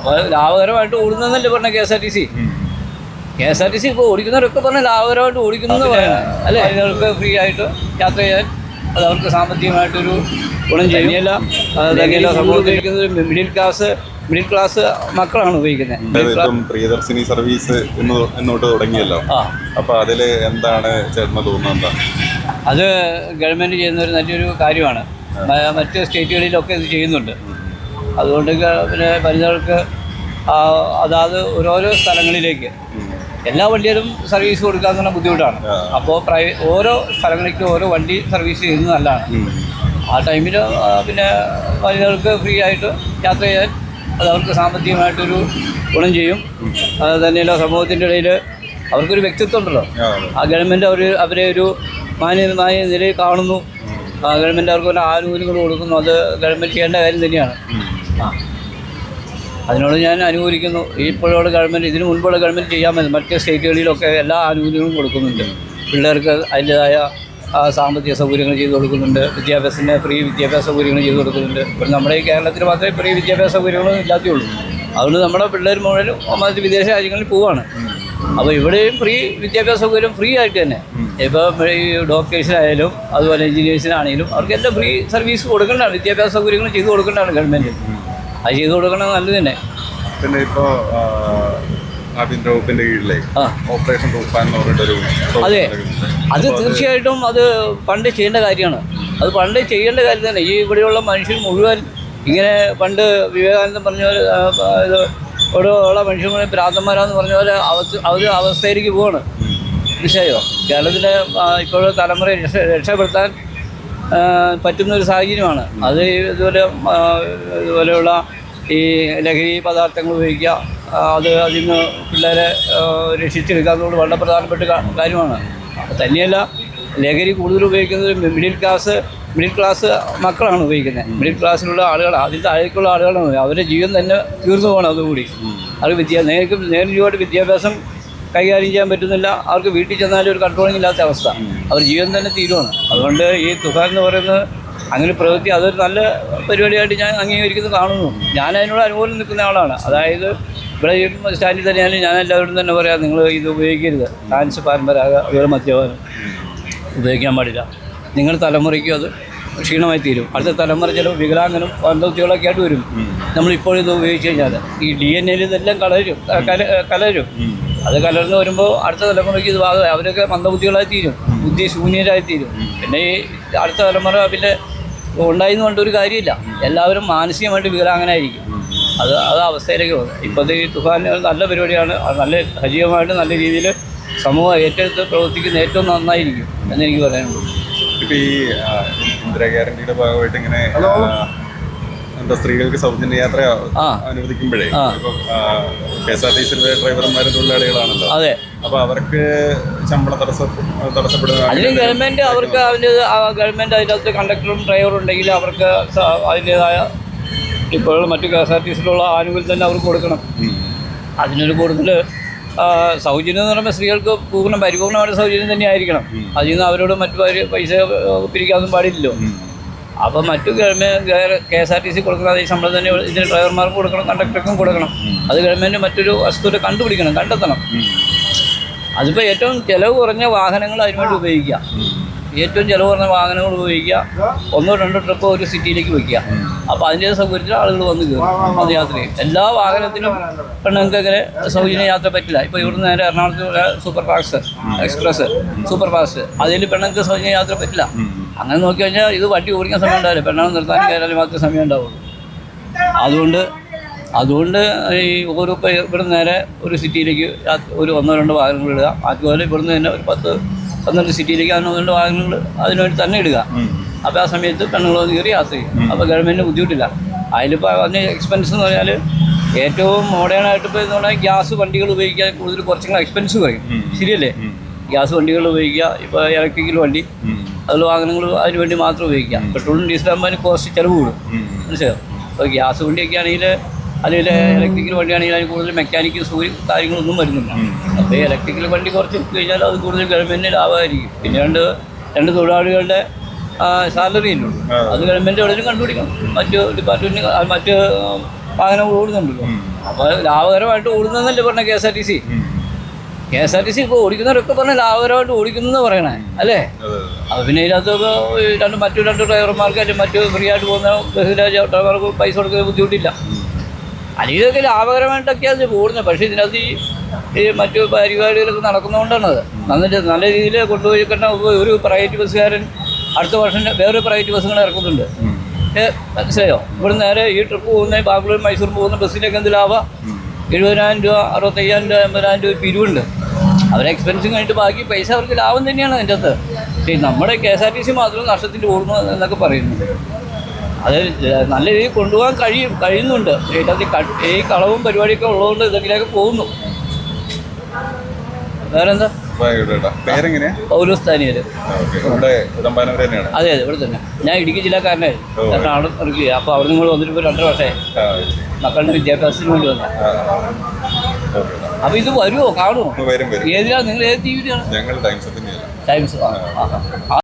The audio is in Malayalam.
അപ്പോൾ ലാഭകരമായിട്ട് ഓടുന്നതല്ലേ പറഞ്ഞ KSRTC. KSRTC ഇപ്പോൾ ഓടിക്കുന്നവരൊക്കെ പറഞ്ഞാൽ ലാഭകരമായിട്ട് ഓടിക്കുന്നു പറയുന്നത് അല്ലേ. അതിനവർക്ക് ഫ്രീ ആയിട്ട് യാത്ര ചെയ്യാൻ അത് അവർക്ക് സാമ്പത്തികമായിട്ടൊരു ഗുണം ചെയ്യുന്നില്ല. തന്നെയല്ല സമൂഹത്തിൽ മിഡിൽ ക്ലാസ് മക്കളാണ് ഉപയോഗിക്കുന്നത്. പ്രിയദർശിനി സർവീസ് എന്നോട്ട് തുടങ്ങിയല്ലോ, അപ്പോൾ അതിൽ എന്താണ് ചേട്ടന് തോന്നുന്നത്? അത് ഗവൺമെൻറ് ചെയ്യുന്ന ഒരു നല്ലൊരു കാര്യമാണ്. മറ്റ് സ്റ്റേറ്റുകളിലൊക്കെ ഇത് ചെയ്യുന്നുണ്ട്. അതുകൊണ്ട് പിന്നെ വനിതകൾക്ക് അതാത് ഓരോരോ സ്ഥലങ്ങളിലേക്ക് എല്ലാ വണ്ടിയിലും സർവീസ് കൊടുക്കുക എന്നുള്ള ബുദ്ധിമുട്ടാണ്. അപ്പോൾ ഓരോ സ്ഥലങ്ങളിലേക്കും ഓരോ വണ്ടി സർവീസ് ചെയ്യുന്നത് നല്ലതാണ്. ആ ടൈമിൽ പിന്നെ വനിതകൾക്ക് ഫ്രീ ആയിട്ട് യാത്ര ചെയ്യാൻ അത് അവർക്ക് സാമ്പത്തികമായിട്ടൊരു ഗുണം ചെയ്യും. അത് തന്നെയല്ല സമൂഹത്തിൻ്റെ ഇടയിൽ അവർക്കൊരു വ്യക്തിത്വം ഉണ്ടല്ലോ. ആ ഗവൺമെൻറ് അവരെ ഒരു മാന്യമായ നിലയിൽ കാണുന്നു. ഗവൺമെൻറ് അവർക്ക് ഒരു ആനുകൂല്യങ്ങൾ കൊടുക്കുന്നു. അത് ഗവൺമെൻറ് ചെയ്യേണ്ട കാര്യം തന്നെയാണ്. അതിനോട് ഞാൻ അനുകൂലിക്കുന്നു. ഇപ്പോഴുള്ള ഗവൺമെൻറ് ഇതിനു മുൻപുള്ള ഗവൺമെൻറ് ചെയ്യാൻ മതി. മറ്റ് സ്റ്റേറ്റുകളിലൊക്കെ എല്ലാ ആനുകൂല്യങ്ങളും കൊടുക്കുന്നുണ്ട്. പിള്ളേർക്ക് അതിൻ്റേതായ സാമ്പത്തിക സൗകര്യങ്ങൾ ചെയ്തു കൊടുക്കുന്നുണ്ട്. വിദ്യാഭ്യാസത്തിന് ഫ്രീ വിദ്യാഭ്യാസ സൗകര്യങ്ങൾ ചെയ്തു കൊടുക്കുന്നുണ്ട്. ഇപ്പോൾ നമ്മുടെ ഈ കേരളത്തിൽ മാത്രമേ ഫ്രീ വിദ്യാഭ്യാസ സൗകര്യങ്ങളൊന്നും ഇല്ലാത്തേ അതുകൊണ്ട് നമ്മുടെ പിള്ളേർ മുഴുവനും മറ്റ് വിദേശ രാജ്യങ്ങളിൽ പോവുകയാണ്. അപ്പോൾ ഇവിടെയും ഫ്രീ വിദ്യാഭ്യാസ സൗകര്യം ഫ്രീ ആയിട്ട് തന്നെ ഇപ്പോൾ ഈ ഡോക്ടേഴ്സിനായാലും അതുപോലെ എഞ്ചിനീയേഴ്സിനാണെങ്കിലും അവർക്കെല്ലാം ഫ്രീ സർവീസ് കൊടുക്കേണ്ടതാണ്. വിദ്യാഭ്യാസ സൗകര്യങ്ങൾ ചെയ്തു കൊടുക്കേണ്ടതാണ് ഗവൺമെൻറ്. അത് ചെയ്തു കൊടുക്കണത് നല്ലത് തന്നെ. പിന്നെ ഇപ്പോൾ ആഭ്യന്തര വകുപ്പിൻ്റെ കീഴിലെ ഓപ്പറേഷൻ തൂഫാൻ എന്ന് പറഞ്ഞിട്ടൊരു അതെ, അത് തീർച്ചയായിട്ടും അത് പണ്ട് ചെയ്യേണ്ട കാര്യമാണ്. അത് പണ്ട് ചെയ്യേണ്ട കാര്യം തന്നെ. ഈ ഇവിടെയുള്ള മനുഷ്യർ മുഴുവൻ ഇങ്ങനെ പണ്ട് വിവേകാനന്ദൻ പറഞ്ഞ പോലെ ഇത് ഇവിടെയുള്ള മനുഷ്യർ മുഴുവൻ ഭ്രാന്തന്മാരാന്ന് പറഞ്ഞ പോലെ അവസ്ഥയിലേക്ക് പോവാണ്. മനസ്സിലായോ? കേരളത്തിലെ ഇപ്പോഴത്തെ തലമുറയെ രക്ഷപ്പെടുത്താൻ പറ്റുന്നൊരു സാഹചര്യമാണ്. അത് ഇതുപോലെയുള്ള ഈ ലഹരി പദാർത്ഥങ്ങൾ ഉപയോഗിക്കുക, അതിൽ നിന്ന് പിള്ളേരെ രക്ഷിച്ചെടുക്കുക എന്നുള്ളത് വളരെ പ്രധാനപ്പെട്ട കാര്യമാണ്. തന്നെയല്ല, ലഹരി കൂടുതൽ ഉപയോഗിക്കുന്നത് മിഡിൽ ക്ലാസ് മക്കളാണ് ഉപയോഗിക്കുന്നത്. മിഡിൽ ക്ലാസ്സിലുള്ള ആളുകൾ, അതിൽ താഴേക്കുള്ള ആളുകളാണ്. അവരുടെ ജീവൻ തന്നെ തീർന്നു പോകണം. അതുകൂടി അവർക്ക് നേരിട്ട് വിദ്യാഭ്യാസം കൈകാര്യം ചെയ്യാൻ പറ്റുന്നില്ല. അവർക്ക് വീട്ടിൽ ചെന്നാലും ഒരു കൺട്രോളിംഗ് ഇല്ലാത്ത അവസ്ഥ. അവർ ജീവൻ തന്നെ തീരുവാണ്. അതുകൊണ്ട് ഈ തുഫാൻ എന്ന് പറയുന്നത് അങ്ങനെ പ്രവൃത്തി അതൊരു നല്ല പരിപാടിയായിട്ട് ഞാൻ അംഗീകരിക്കുന്നത് കാണുന്നു. ഞാൻ അതിനോട് അനുകൂലം നിൽക്കുന്ന ആളാണ്. അതായത് ഇവിടെ ഈ സ്റ്റാൻഡിൽ തന്നെയാലും ഞാൻ എല്ലാവരോടും തന്നെ പറയാം, നിങ്ങൾ ഇത് ഉപയോഗിക്കരുത്. ഡാൻസ് പാരമ്പരാഗത അതുപോലെ മദ്യപാനം ഉപയോഗിക്കാൻ പാടില്ല. നിങ്ങളുടെ തലമുറയ്ക്കും അത് ക്ഷീണമായി തീരും. അടുത്ത തലമുറ ചില വികലാംഗനും വന്ധവത്തികളൊക്കെ ആയിട്ട് വരും നമ്മളിപ്പോഴിത് ഉപയോഗിച്ച് കഴിഞ്ഞാൽ. ഈ DNA ഇതെല്ലാം കലരും. അത് കലർന്ന് വരുമ്പോൾ അടുത്ത തലമുറയ്ക്ക് ഇത് അവരൊക്കെ മന്ദബുദ്ധികളായി തീരും, ബുദ്ധി ശൂന്യരായി തീരും. പിന്നെ ഈ അടുത്ത തലമുറ പിന്നെ ഉണ്ടായിന്ന് പറഞ്ഞിട്ടൊരു കാര്യമില്ല. എല്ലാവരും മാനസികമായിട്ട് വികലാംഗനായിരിക്കും. അത് അവസ്ഥയിലേക്ക് പോകുന്നത്. ഇപ്പോഴത്തെ ഈ തുഫാൻ നല്ല പരിപാടിയാണ്. അത് നല്ല സജീവമായിട്ട് നല്ല രീതിയിൽ സമൂഹം ഏറ്റെടുത്ത് പ്രവർത്തിക്കുന്ന ഏറ്റവും നന്നായിരിക്കും എന്നെനിക്ക് പറയാനുള്ളൂ. ഇപ്പോൾ ഈ ഇന്ദിരാ ഗ്യാരണ്ടിയുടെ ഭാഗമായിട്ട് ഇങ്ങനെ എന്താ സ്ത്രീകൾക്ക് സൗജന്യ യാത്ര അനുവദിക്കുമ്പോഴേ ഇപ്പോൾ KSRTCയിലെ ഡ്രൈവർമാരും തൊഴിലാളികളാണല്ലോ. അതെ. അപ്പോൾ അവർക്ക് ശമ്പളം തടസ്സപ്പെടുന്ന അതിന് ഗവൺമെൻറ് അവർക്ക് ഗവൺമെൻറ് അതിനകത്ത് കണ്ടക്ടറും ഡ്രൈവറും ഉണ്ടെങ്കിൽ അവർക്ക് അതിൻ്റേതായ ഇപ്പോഴുള്ള മറ്റു KSRTCയിലുള്ള ആനുകൂല്യം തന്നെ അവർക്ക് കൊടുക്കണം. അതിനൊരു കൂടുതൽ സൗജന്യം എന്ന് പറയുമ്പോൾ സ്ത്രീകൾക്ക് പരിപൂർണ്ണമായിട്ട് സൗജന്യം തന്നെ ആയിരിക്കണം. അതിൽ നിന്ന് അവരോട് മറ്റു പൈസ പിരിക്കാനൊന്നും പാടില്ലല്ലോ. അപ്പോൾ മറ്റു KSRTC കൊടുക്കുന്ന അതേ ശമ്പളം തന്നെ ഇതിന് ഡ്രൈവർമാർക്ക് കൊടുക്കണം, കണ്ടക്ടർക്കും കൊടുക്കണം. അത് ഗവൺമെൻറ് മറ്റൊരു വസ്തുത കണ്ടെത്തണം. അതിപ്പോൾ ഏറ്റവും ചിലവ് കുറഞ്ഞ വാഹനങ്ങൾ അതിനുവേണ്ടി ഉപയോഗിക്കുക. ഏറ്റവും ചിലവ് കുറഞ്ഞ വാഹനങ്ങൾ ഉപയോഗിക്കുക. 1-2 ട്രിപ്പ് ഒരു സിറ്റിയിലേക്ക് വയ്ക്കുക. അപ്പോൾ അതിൻ്റെ സൗകര്യത്തിൽ ആളുകൾ വന്ന് കയറും, അത് യാത്ര ചെയ്യും. എല്ലാ വാഹനത്തിനും പെണ്ണുങ്ങൾക്ക് അങ്ങനെ സൗജന്യ യാത്ര പറ്റില്ല. ഇപ്പോൾ ഇവിടുന്ന് നേരെ എറണാകുളത്ത് സൂപ്പർ ഫാസ്റ്റ് അതിൽ പെണ്ണുങ്ങൾക്ക് സൗജന്യ യാത്ര പറ്റില്ല. അങ്ങനെ നോക്കി കഴിഞ്ഞാൽ ഇത് വണ്ടി ഓടിക്കാൻ സമയം ഉണ്ടാവില്ല. പെണ്ണുങ്ങൾ നിർത്താനും കയറാനും മാത്രമേ സമയം ഉണ്ടാവുള്ളൂ. അതുകൊണ്ട് ഈ ഓരോ ഇവിടുന്ന് നേരെ ഒരു സിറ്റിയിലേക്ക് ഒരു 1-2 വാഹനങ്ങൾ ഇടുക. അതുപോലെ ഇവിടുന്ന് തന്നെ ഒരു 10-12 സിറ്റിയിലേക്ക് 1-2 വാഹനങ്ങൾ അതിനുവേണ്ടി തന്നെ ഇടുക. അപ്പോൾ ആ സമയത്ത് പെണ്ണുങ്ങൾ വന്ന് കയറി യാത്ര ചെയ്യും. അപ്പോൾ ഗവൺമെൻറ്റിന് ബുദ്ധിമുട്ടില്ല. അതിലിപ്പോൾ അതിന് എക്സ്പെൻസ് എന്ന് പറഞ്ഞാൽ ഏറ്റവും മോഡേണായിട്ട് ഇപ്പോൾ എന്ന് പറഞ്ഞാൽ ഗ്യാസ് വണ്ടികൾ ഉപയോഗിക്കാൻ കൂടുതൽ കുറച്ചും എക്സ്പെൻസ് കുറയും. ശരിയല്ലേ? ഗ്യാസ് വണ്ടികൾ ഉപയോഗിക്കുക. ഇപ്പോൾ ഇലക്ട്രിക്കൽ വണ്ടി അതുള്ള വാഹനങ്ങൾ അതിനുവേണ്ടി മാത്രം ഉപയോഗിക്കാം. പെട്രോളും ഡീസലാകുമ്പോൾ അതിന് കോസ്റ്റ് ചിലവ് കൂടും. മനസ്സിലായോ? അപ്പോൾ ഗ്യാസ് വണ്ടിയൊക്കെ ആണെങ്കിൽ അല്ലെങ്കിൽ ഇലക്ട്രിക്കൽ വണ്ടിയാണെങ്കിൽ അതിന് കൂടുതൽ മെക്കാനിക്കൽ കാര്യങ്ങളൊന്നും വരുന്നില്ല. അപ്പോൾ ഈ ഇലക്ട്രിക്കൽ വണ്ടി കുറച്ച് കഴിഞ്ഞാൽ അത് കൂടുതൽ ഗവൺമെൻറ്റിന് ലാഭമായിരിക്കും. പിന്നെ രണ്ട് തൊഴിലാളികളുടെ സാലറി ഇല്ലുള്ളൂ. അത് ഗവൺമെൻറ് എവിടെയും കണ്ടുപിടിക്കണം. മറ്റ് ഡിപ്പാർട്ട്മെൻറ്റ് മറ്റ് വാഹനം ഓടുന്നുണ്ടല്ലോ. അപ്പോൾ ലാഭകരമായിട്ട് ഓടുന്നതെന്നല്ലേ പറഞ്ഞ KSRTC. KSRTC ഇപ്പോൾ ഓടിക്കുന്നവരൊക്കെ പറഞ്ഞാൽ ലാഭകരമായിട്ട് ഓടിക്കുന്നതെന്ന് പറയണേ അല്ലേ. അപ്പോൾ പിന്നെ ഇതിനകത്ത് മറ്റു രണ്ട് ഡ്രൈവർമാർക്ക് അല്ലെങ്കിൽ മറ്റു ഫ്രീ ആയിട്ട് പോകുന്ന ബസ്സിലെ ഡ്രൈവർക്ക് പൈസ കൊടുക്കുന്ന ബുദ്ധിമുട്ടില്ല. അല്ലെങ്കിൽ ഇതൊക്കെ ലാഭകരമായിട്ടൊക്കെയാണ് ഓടുന്നത്. പക്ഷേ ഇതിനകത്ത് ഈ മറ്റു പരിപാടികളൊക്കെ നടക്കുന്നതുകൊണ്ടാണ് അത്. നല്ല രീതിയിൽ കൊണ്ടുപോയി കഴിഞ്ഞാൽ ഒരു പ്രൈവറ്റ് ബസ്സുകാരൻ അടുത്ത വർഷം വേറൊരു പ്രൈവറ്റ് ബസ്സുകൾ ഇറക്കുന്നുണ്ട്. മനസ്സിലായോ? ഇവിടെ നേരെ ഈ ട്രിപ്പ് പോകുന്ന ബാംഗ്ലൂർ മൈസൂർ പോകുന്ന ബസ്സിലേക്ക് എന്ത് ലാഭം? 70,000 രൂപ 65,000 രൂപ 80,000 രൂപ പിരിവുണ്ട്. അവരെ എക്സ്പെൻസും കഴിഞ്ഞിട്ട് ബാക്കി പൈസ അവർക്ക് ലാഭം തന്നെയാണ് അതിൻ്റെ അകത്ത്. പക്ഷേ നമ്മുടെ KSRTC മാത്രം നഷ്ടത്തിൽ ഓടുന്നു എന്നൊക്കെ പറയുന്നു. അത് നല്ല രീതിയിൽ കൊണ്ടുപോകാൻ കഴിയുന്നുണ്ട്. ഇതിനകത്ത് ഈ കളവും പരിപാടിയൊക്കെ ഉള്ളതുകൊണ്ട് ഇതെങ്കിലൊക്കെ പോകുന്നു. വേറെന്താ? പൗലോസ് താനിയർ. അതെ ഇവിടെ തന്നെ. ഞാൻ ഇടുക്കി ജില്ലക്കാരനായിരുന്നു. കാരണം അവിടെ ഇറക്കി. അപ്പോൾ അവിടെ നിങ്ങൾ വന്നിട്ട് ഇപ്പോൾ 2 വർഷമായി മക്കളുടെ വിദ്യാഭ്യാസത്തിന് വേണ്ടി വന്നു. അപ്പോൾ ഇത് വരുമോ കാണുമോ? ഏതിനാണ് നിങ്ങൾ? ഏത് TV യിലാണ്? ടൈംസ്.